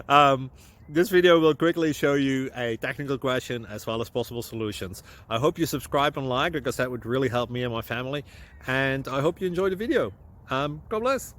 um, this video will quickly show you a technical question as well as possible solutions. I hope you subscribe and like because that would really help me and my family. And I hope you enjoy the video. God bless.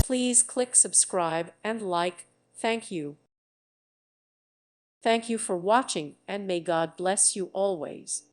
Please click subscribe and like. Thank you. Thank you for watching, and may God bless you always.